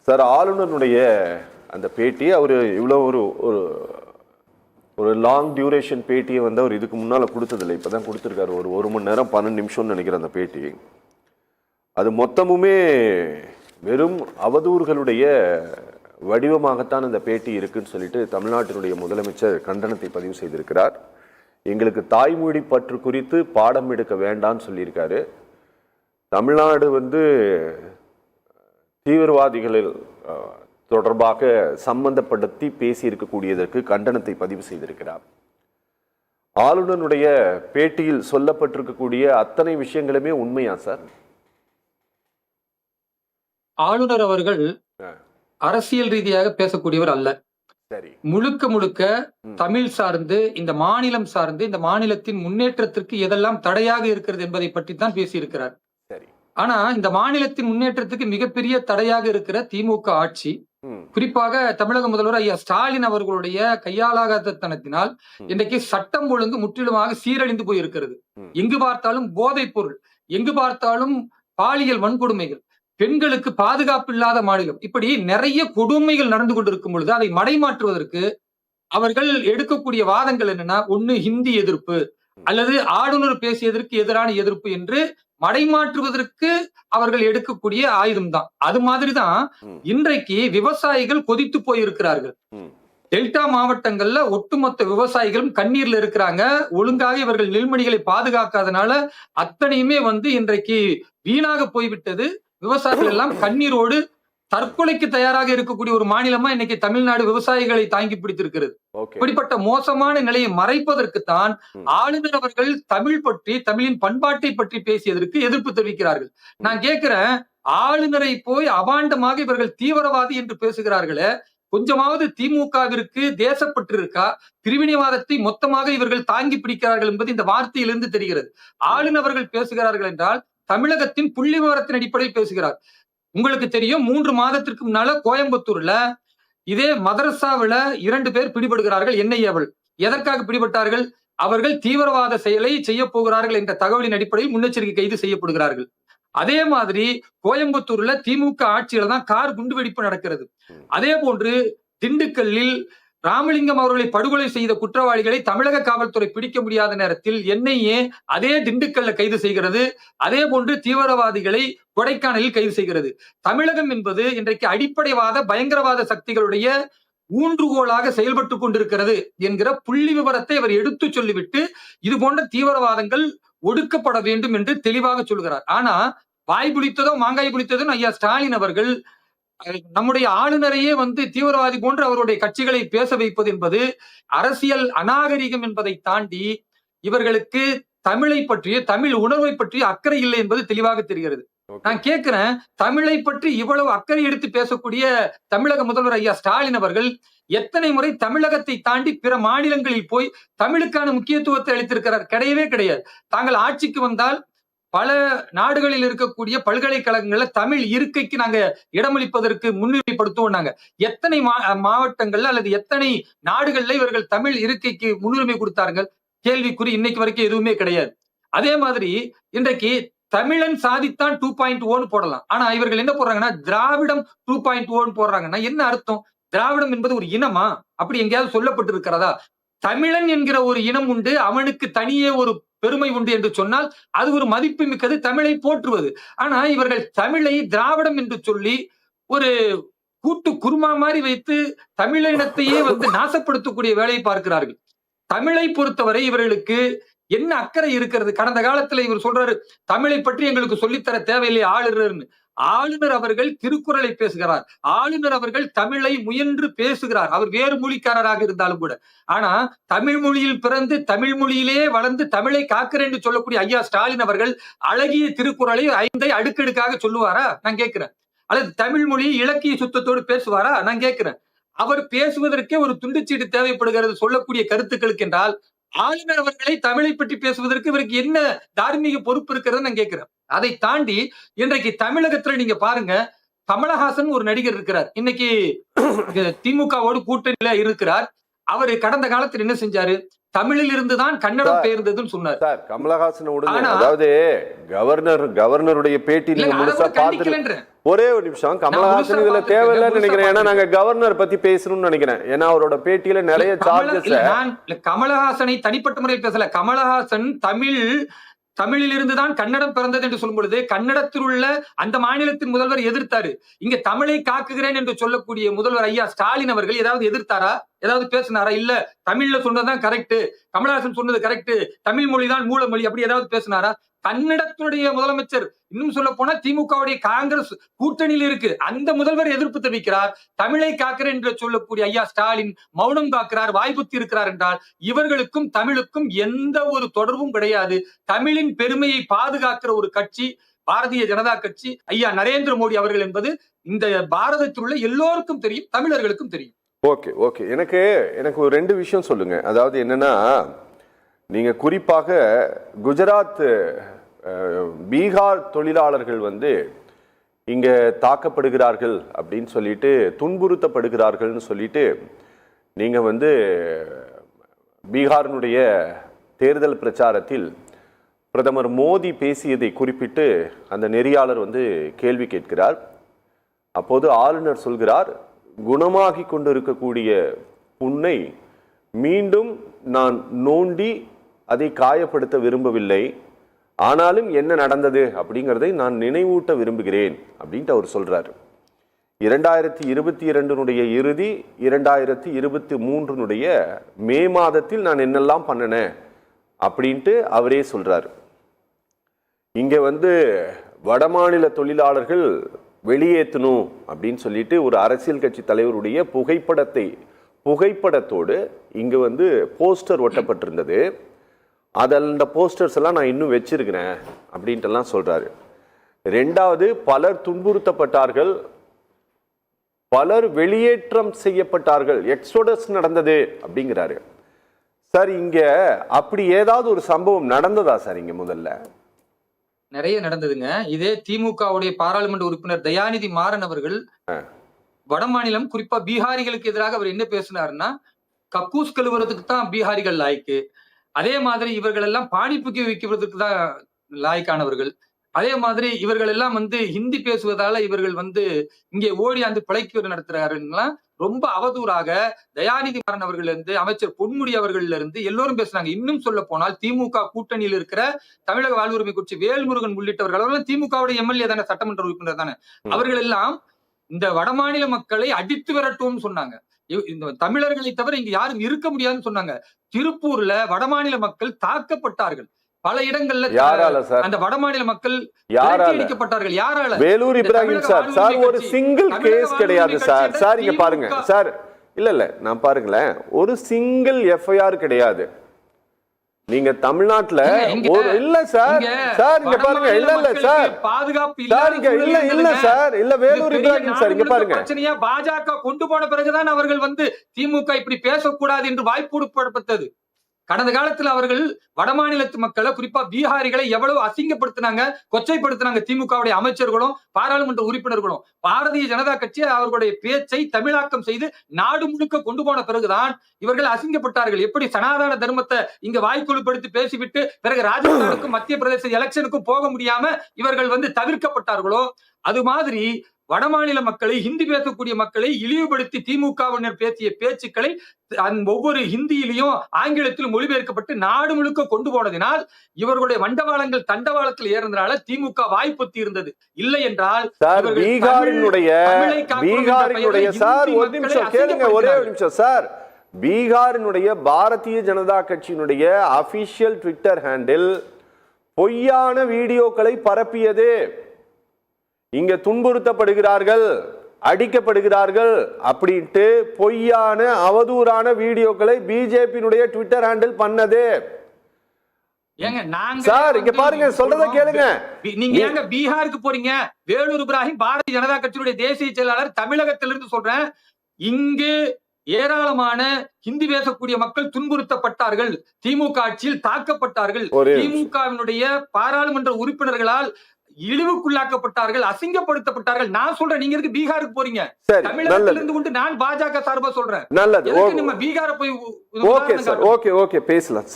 Sir, ஆளுநருடைய அந்த பேட்டி அவர் இவ்வளோ ஒரு ஒரு ஒரு லாங் டியூரேஷன் பேட்டியை வந்து அவர் இதுக்கு முன்னால் கொடுத்ததில்லை. இப்போ தான் கொடுத்துருக்காரு. ஒரு மணி நேரம் 12 நிமிஷம்னு நினைக்கிறேன் அந்த பேட்டி. அது மொத்தமுமே வெறும் அவதூறுகளுடைய வடிவமாகத்தான் அந்த பேட்டி இருக்குன்னு சொல்லிட்டு தமிழ்நாட்டினுடைய முதலமைச்சர் கண்டனத்தை பதிவு செய்திருக்கிறார். எங்களுக்கு தாய்மொழி பற்று குறித்து பாடம் எடுக்க வேண்டான்னு சொல்லியிருக்காரு. தமிழ்நாடு வந்து தீவிரவாதிகளில் தொடர்பாக சம்பந்தப்படுத்தி பேசியிருக்கக்கூடியதற்கு கண்டனத்தை பதிவு செய்திருக்கிறார். ஆளுநருடைய பேட்டியில் சொல்லப்பட்டிருக்கக்கூடிய அத்தனை விஷயங்களுமே உண்மையா சார்? ஆளுநர் அவர்கள் அரசியல் ரீதியாக பேசக்கூடியவர் அல்ல. சரி, முழுக்க முழுக்க தமிழ் சார்ந்து, இந்த மாநிலம் சார்ந்து, இந்த மாநிலத்தின் முன்னேற்றத்திற்கு எதெல்லாம் தடையாக இருக்கிறது என்பதை பற்றி தான் பேசியிருக்கிறார். சரி. ஆனா இந்த மாநிலத்தின் முன்னேற்றத்துக்கு மிகப்பெரிய தடையாக இருக்கிற திமுக ஆட்சி, குறிப்பாக தமிழக முதல்வர் ஐயா ஸ்டாலின் அவர்களுடைய கையாளாகத்தனத்தினால் இன்றைக்கு சட்டம் ஒழுங்கு முற்றிலுமாக சீரழிந்து போயிருக்கிறது. எங்கு பார்த்தாலும் போதைப் பொருள், எங்கு பார்த்தாலும் பாலியல் வன்கொடுமைகள், பெண்களுக்கு பாதுகாப்பு இல்லாத மாநிலம், இப்படி நிறைய கொடுமைகள் நடந்து கொண்டிருக்கும் பொழுது அதை மடைமாற்றுவதற்கு அவர்கள் எடுக்கக்கூடிய வாதங்கள் என்னன்னா, ஒண்ணு ஹிந்தி எதிர்ப்பு அல்லது ஆளுநர் பேசியதற்கு எதிரான எதிர்ப்பு என்று மடைமாற்றுவதற்கு அவர்கள் எடுக்கக்கூடிய ஆயுதம் தான். அது மாதிரிதான் இன்றைக்கு விவசாயிகள் கொதித்து போயிருக்கிறார்கள். டெல்டா மாவட்டங்கள்ல ஒட்டுமொத்த விவசாயிகளும் கண்ணீர்ல இருக்கிறாங்க. ஒழுங்காக இவர்கள் நெல்மணிகளை பாதுகாக்காதனால அத்தனையுமே வந்து இன்றைக்கு வீணாக போய்விட்டது. விவசாயிகள் எல்லாம் கண்ணீரோடு தற்கொலைக்கு தயாராக இருக்கக்கூடிய ஒரு மாநிலமா இன்னைக்கு தமிழ்நாடு விவசாயிகளை தாங்கி பிடித்திருக்கிறது. இப்படிப்பட்ட மோசமான நிலையை மறைப்பதற்குத்தான் ஆளுநர் அவர்கள் தமிழ் பற்றி, தமிழின் பண்பாட்டை பற்றி பேசியதற்கு எதிர்ப்பு தெரிவிக்கிறார்கள். நான் கேட்கிறேன், ஆளுநரை போய் அபாண்டமாக இவர்கள் தீவிரவாதி என்று பேசுகிறார்களே, கொஞ்சமாவது திமுகவிற்கு தேசப்பற்று இருக்கா? பிரிவினைவாதத்தை மொத்தமாக இவர்கள் தாங்கி பிடிக்கிறார்கள் என்பது இந்த வார்த்தையிலிருந்து தெரிகிறது. ஆளுநர்கள் பேசுகிறார்கள் என்றால் தமிழகத்தின் புள்ளி விவரத்தின் அடிப்படையில் பேசுகிறார். உங்களுக்கு தெரியும், 3 மாதத்திற்கு முன்னால கோயம்புத்தூர்ல இதே மதரசாவில 2 பேர் பிடிபடுகிறார்கள். என்ஐஏவில் எதற்காக பிடிபட்டார்கள்? அவர்கள் தீவிரவாத செயலை செய்ய போகிறார்கள் என்ற தகவலின் அடிப்படையில் முன்னெச்சரிக்கை கைது செய்யப்படுகிறார்கள். அதே மாதிரி கோயம்புத்தூர்ல திமுக ஆட்சியில தான் கார் குண்டுவெடிப்பு நடக்கிறது. அதே போன்று திண்டுக்கல்லில் ராமலிங்கம் அவர்களை படுகொலை செய்த குற்றவாளிகளை தமிழக காவல்துறை பிடிக்க முடியாத நேரத்தில் என்ஐஏ அதே திண்டுக்கல்ல கைது செய்கிறது. அதே போன்று தீவிரவாதிகளை கொடைக்கானலில் கைது செய்கிறது. தமிழகம் என்பது இன்றைக்கு அடிப்படைவாத பயங்கரவாத சக்திகளுடைய ஊன்றுகோலாக செயல்பட்டு கொண்டிருக்கிறது என்கிற புள்ளி விவரத்தை அவர் எடுத்து சொல்லிவிட்டு இது போன்ற தீவிரவாதங்கள் ஒடுக்கப்பட வேண்டும் என்று தெளிவாக சொல்கிறார். ஆனா வாய் புளித்ததோ மாங்காய் புளித்ததோ ஐயா ஸ்டாலின் அவர்கள் நம்முடைய ஆளுநரையே வந்து தீவிரவாதி போன்று அவருடைய கட்சிகளை பேச வைப்பது என்பது அரசியல் அநாகரிகம் என்பதை தாண்டி இவர்களுக்கு தமிழை பற்றிய, தமிழ் உணர்வை பற்றிய அக்கறை இல்லை என்பது தெளிவாக தெரிகிறது. நான் கேட்கிறேன், தமிழை பற்றி இவ்வளவு அக்கறை எடுத்து பேசக்கூடிய தமிழக முதல்வர் ஐயா ஸ்டாலின் அவர்கள் எத்தனை முறை தமிழகத்தை தாண்டி பிற மாநிலங்களில் போய் தமிழுக்கான முக்கியத்துவத்தை அளித்திருக்கிறார்? கிடையவே கிடையாது. தாங்கள் ஆட்சிக்கு வந்தால் பல நாடுகளில் இருக்கக்கூடிய பல்கலைக்கழகங்கள்ல தமிழ் இருக்கைக்கு நாங்க இடமளிப்பதற்கு முன்னுரிமைப்படுத்துவோம். நாங்க எத்தனை மாவட்டங்கள்ல அல்லது எத்தனை நாடுகள்ல இவர்கள் தமிழ் இருக்கைக்கு முன்னுரிமை கொடுத்தார்கள்? கேள்விக்குறி. இன்னைக்கு வரைக்கும் எதுவுமே கிடையாது. அதே மாதிரி இன்றைக்கு தமிழன் சாதித்தான் 2.0 போடலாம். ஆனா இவர்கள் என்ன போடுறாங்கன்னா திராவிடம் 2.0 போடுறாங்கன்னா என்ன அர்த்தம்? திராவிடம் என்பது ஒரு இனமா? அப்படி எங்கேயாவது சொல்லப்பட்டிருக்கிறதா? தமிழன் என்கிற ஒரு இனம் உண்டு, அவனுக்கு தனியே ஒரு பெருமை உண்டு என்று சொன்னால் அது ஒரு மதிப்பு மிக்கது, தமிழை போற்றுவது. ஆனா இவர்கள் தமிழை திராவிடம் என்று சொல்லி ஒரு கூட்டு குருமா மாதிரி வைத்து தமிழினத்தையே வந்து நாசப்படுத்தக்கூடிய வேலையை பார்க்கிறார்கள். தமிழை பொறுத்தவரை இவர்களுக்கு என்ன அக்கறை இருக்கிறது? கடந்த காலத்துல இவர் சொல்றாரு, தமிழை பற்றி எங்களுக்கு சொல்லித்தர தேவையில்லை ஆளுநர்னு. ஆளுநர் அவர்கள் திருக்குறளை பேசுகிறார். ஆளுநர் அவர்கள் தமிழை முயன்று பேசுகிறார். அவர் வேறு மொழிக்காரராக இருந்தாலும் கூட. ஆனா தமிழ் மொழியில் பிறந்து தமிழ் மொழியிலே வளர்ந்து தமிழை காக்கிறேன் என்று சொல்லக்கூடிய ஐயா ஸ்டாலின் அவர்கள் அழகிய திருக்குறளை 5 அடுக்கடுக்காக சொல்லுவாரா? நான் கேட்கிறேன். அல்லது தமிழ் மொழி இலக்கிய சுத்தத்தோடு பேசுவாரா? நான் கேட்கிறேன். அவர் பேசுவதற்கே ஒரு துண்டுச்சீட்டு தேவைப்படுகிறது சொல்லக்கூடிய கருத்துக்களுக்கு என்றால் ஆளுநர் அவர்களை தமிழை பற்றி பேசுவதற்கு இவருக்கு என்ன தார்மீக பொறுப்பு இருக்கிறது நான் கேட்கிறேன். அதை தாண்டி இன்றைக்கு தமிழகத்துல நீங்க பாருங்க, கமலஹாசன் ஒரு நடிகர் இருக்கிறார். இன்னைக்கு திமுகவோடு கூட்டணியில இருக்கிறார். அவரு கடந்த காலத்தில் என்ன செஞ்சாரு? தமிழில் இருந்துதான் கன்னடம் பெயர்ந்ததுன்னு சொன்னார். சார் கமலஹாசன் விடுங்க, ஆனா- அதாவது கவர்னருடைய பேட்டி நீங்க இல்லைங்க, அதை முழுசா கூட கண்டிக்கலைன்றேன். ஒரே ஒரு நிமிஷம், கமலஹாசன் இதுல முழுசா தேவையில்லைன்னு நினைக்கிறேன். ஏன்னா நாங்க பார்த்திருக்கேன். கவர்னர் பத்தி பேசணும்னு நினைக்கிறேன். ஏன்னா அவரோட பேட்டியில நிறைய சார்ஜஸ். நான் கமலஹாசனை தனிப்பட்ட முறையில் பேசல. கமலஹாசன் தமிழில் இருந்துதான் கன்னடம் பிறந்தது என்று சொல்லும் பொழுது கன்னடத்தில் உள்ள அந்த மாநிலத்தின் முதல்வர் எதிர்த்தாரு. இங்க தமிழை காக்குகிறேன் என்று சொல்லக்கூடிய முதல்வர் ஐயா ஸ்டாலின் அவர்கள் ஏதாவது எதிர்த்தாரா? ஏதாவது பேசினாரா? இல்ல தமிழ்ல சொன்னதுதான் கரெக்ட், கமலஹாசன் சொன்னது கரெக்ட், தமிழ் மொழிதான் மூல மொழி, அப்படி ஏதாவது பேசினாரா? கன்னடத்துடைய முதலமைச்சர், இன்னும் சொல்ல போனா திமுகவுடைய காங்கிரஸ் கூட்டணியில் இருக்கு, அந்த முதல்வர் எதிர்ப்பு தெரிவிக்கிறார். தமிழை காக்கிறேன் என்று சொல்லக்கூடிய ஐயா ஸ்டாலின் மௌனம் காக்கிறார், வாய்ப்புத்தி இருக்கிறார் என்றால் இவர்களுக்கும் தமிழுக்கும் எந்த ஒரு தொடர்பும் கிடையாது. தமிழின் பெருமையை பாதுகாக்கிற ஒரு கட்சி பாரதிய ஜனதா கட்சி, ஐயா நரேந்திர மோடி அவர்கள் என்பது இந்த பாரதத்தில் உள்ள எல்லோருக்கும் தெரியும், தமிழர்களுக்கும் தெரியும். ஓகே ஓகே, எனக்கு ஒரு 2 விஷயம் சொல்லுங்க. அதாவது என்னன்னா, நீங்க குறிப்பாக குஜராத் பீகார் தொழிலாளர்கள் இங்க தாக்கப்படுகிறார்கள் அப்படின்னு சொல்லிட்டு, துன்புறுத்தப்படுகிறார்கள்னு சொல்லிட்டு நீங்க பீகாரினுடைய தேர்தல் பிரச்சாரத்தில் பிரதமர் மோடி பேசியதை குறிப்பிட்டு அந்த நெறியாளர் கேள்வி கேட்கிறார். அப்போது ஆளுநர் சொல்கிறார், குணமாகி கொண்டிருக்கக்கூடிய புண்ணை மீண்டும் நான் நோண்டி அதை காயப்படுத்த விரும்பவில்லை, ஆனாலும் என்ன நடந்தது அப்படிங்கிறதை நான் நினைவூட்ட விரும்புகிறேன் அப்படின்ட்டு அவர் சொல்றாரு. 2022 இறுதி 2023 மே மாதத்தில் நான் என்னெல்லாம் பண்ணினேன் அப்படின்ட்டு அவரே சொல்றாரு. இங்க வடமாநில தொழிலாளர்கள் வெளியேற்றணும் அப்படின்னு சொல்லிட்டு ஒரு அரசியல் கட்சி தலைவருடைய புகைப்படத்தோடு இங்க போஸ்டர் ஒட்டப்பட்டிருந்தது. அந்த போஸ்டர்ஸ் எல்லாம் நான் இன்னும் வச்சிருக்கிறேன் அப்படின்ட்டு எல்லாம் சொல்றாரு. 2வது, பலர் துன்புறுத்தப்பட்டார்கள், பலர் வெளியேற்றம் செய்யப்பட்டார்கள், எக்ஸோடஸ் நடந்தது அப்படிங்கிறாரு. சார் இங்க அப்படி ஏதாவது ஒரு சம்பவம் நடந்ததா சார்? இங்க முதல்ல நிறைய நடந்ததுங்க. இதே திமுகவுடைய பாராளுமன்ற உறுப்பினர் தயாநிதி மாறன் அவர்கள் வடமாநிலம், குறிப்பா பீகாரிகளுக்கு எதிராக அவர் என்ன பேசினார்னா, கக்கூஸ் கழுவுறதுக்கு தான் பீகாரிகள் லாய்க்கு, அதே மாதிரி இவர்கள் எல்லாம் பானிப்புக்கு வைக்கிறதுக்கு தான் லாய்க்கானவர்கள், அதே மாதிரி இவர்கள் எல்லாம் ஹிந்தி பேசுவதால இவர்கள் இங்கே ஓடியாந்து பிழைக்கு நடத்துறாருலாம் ரொம்ப அவதூறாக தயாநிதி மாறன் அவர்கள் இருந்து அமைச்சர் பொன்முடி அவர்கள்ல இருந்து எல்லோரும் பேசுறாங்க. இன்னும் சொல்ல போனால் திமுக கூட்டணியில் இருக்கிற தமிழக வாழ்வுரிமை கட்சி வேல்முருகன் உள்ளிட்டவர்கள் திமுகவுடைய எம்எல்ஏ தானே, சட்டமன்ற உறுப்பினர் தானே, அவர்கள் எல்லாம் இந்த வடமாநில மக்களை அடித்து விரட்டுவோம்னு சொன்னாங்க. இந்த தமிழர்களை தவிர இங்க யாரும் இருக்க முடியாதுன்னு சொன்னாங்க. திருப்பூர்ல வடமாநில மக்கள் தாக்கப்பட்டார்கள். பல இடங்கள்ல அந்த வடமாநில மக்கள் அடிக்கப்பட்டார்கள். யாரால? வேலூர் இப்ராஹிம் சார். சார் ஒரு சிங்கிள் கேஸ் கிடையாது சார். சார் இங்க பாருங்க சார், இல்ல நான் பாருங்களேன், ஒரு சிங்கிள் எஃப்ஐஆர் கிடையாது. நீங்க தமிழ்நாட்டுல ஒரு இல்ல சார், சார் இங்க பாருங்க, இல்ல சார் பாதுகாப்பு சார் இங்க இல்ல சார், இல்ல வேலூர் இப்ராஹிம் சார் இங்க பாருங்க, பிரச்சனையா பாஜக கொண்டு போன பிறகுதான் அவர்கள் திமுக இப்படி பேசக்கூடாது என்று வாய்ப்பு கொடுக்கப்பட்டது. கடந்த காலத்துல அவர்கள் வடமாநிலத்து மக்களை, குறிப்பா பீகாரிகளை எவ்வளவு அசிங்கப்படுத்தினாங்க, கொச்சைப்படுத்தினாங்க திமுகவுடைய அமைச்சர்களும் பாராளுமன்ற உறுப்பினர்களும். பாரதிய ஜனதா கட்சி அவர்களுடைய பேச்சை தமிழாக்கம் செய்து நாடு முழுக்க கொண்டு போன பிறகுதான் இவர்கள் அசிங்கப்பட்டார்கள். எப்படி சனாதன தர்மத்தை இங்க வாய்க்குழுப்படுத்தி பேசிவிட்டு பிறகு ராஜஸ்தானுக்கும் மத்திய பிரதேச எலெக்ஷனுக்கும் போக முடியாம இவர்கள் தவிர்க்கப்பட்டார்களோ, அது மாதிரி வடமாநில மக்களை, ஹிந்தி பேசக்கூடிய மக்களை இழிவுபடுத்தி திமுகவினர் பேசிய பேச்சுக்களை ஒவ்வொரு ஹிந்தியிலையும் ஆங்கிலத்திலும் மொழிபெயர்க்கப்பட்டு நாடு முழுக்க கொண்டு போனதினால் இவர்களுடைய வண்டவாளங்கள் தண்டவாளத்தில் ஏறதுனால திமுக வாய்ப்புத்தி இருந்தது. இல்லை என்றால் பீகாரினுடைய பாரதிய ஜனதா கட்சியினுடைய அபிஷியல் ட்விட்டர் ஹேண்டில் பொய்யான வீடியோக்களை பரப்பியது. இங்க துன்புறுத்தப்படுகிறார்கள், அடிக்கப்படுகிறார்கள் அப்படின்ட்டு பொய்யான அவதூறான வீடியோக்களை பிஜேபியினுடைய ட்விட்டர் ஹேண்டில் பண்ணது. சார் இங்க பாருங்க, சொல்றத கேளுங்க. நீங்க ஏங்க பீகாருக்கு போறீங்க? வேலூர் இப்ராஹிம் பாரதிய ஜனதா கட்சியுடைய தேசிய செயலாளர், தமிழகத்திலிருந்து சொல்றேன், இங்கு ஏராளமான ஹிந்தி பேசக்கூடிய மக்கள் துன்புறுத்தப்பட்டார்கள், திமுக ஆட்சியில் தாக்கப்பட்டார்கள், திமுகவினுடைய பாராளுமன்ற உறுப்பினர்களால் இழிவுக்குள்ளாக்கப்பட்டார்கள், அசிங்கப்படுத்தப்பட்டார்கள். நான் சொல்றேன், நீங்க எதுக்கு பீகாருக்கு போறீங்க? சரி, தமிழகத்துல நல்லது இருந்து கொண்டு நான் பாஜக சார்பா சொல்றேன். நல்லது. எதுக்கு நம்ம பீகார போய் ஓகே சார், ஓகே பேசலாம்.